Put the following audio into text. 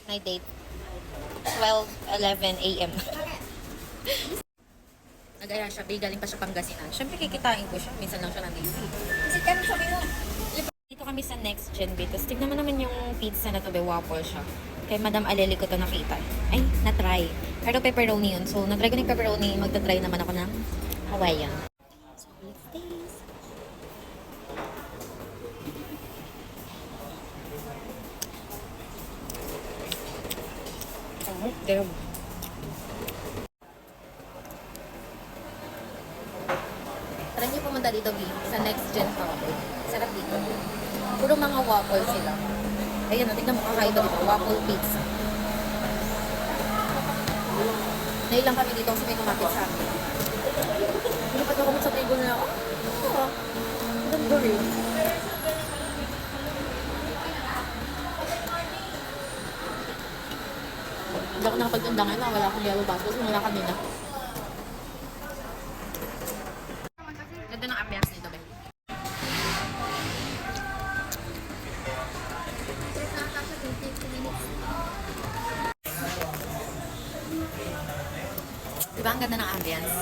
Night date. 12:11 a.m. Nag-aya siya, galing pa siya Pangasinan. Siyempre kikitain ko siya. Minsan lang siya nandito. Kasi kaya sabi mo, dito kami sa Next Gen B. Tapos tignan mo naman yung pizza na to, waffle siya. Kay Madam Aleli ko to nakita. Ay, na-try. Pero pepperoni yun. So, na-try ko ng pepperoni. Magta-try naman ako ng Hawaiian. So, let's taste. Damn. Try niyo pumunta dito, B, sa Next Gen Cafe. Sarap dito. Puro mga waffle sila. Ayan, tignan mo, kakaiba dito. Waffle pizza. Nailang kami dito kasi may kumapit sa amin. Pinipat ako sa table na ako. Ganda rin. Hindi ako nakapagtanda ngayon. Wala akong yellow baskets. Wala kanina. Ganda ng ambiance nito, be. Diba ang ganda ng ambience?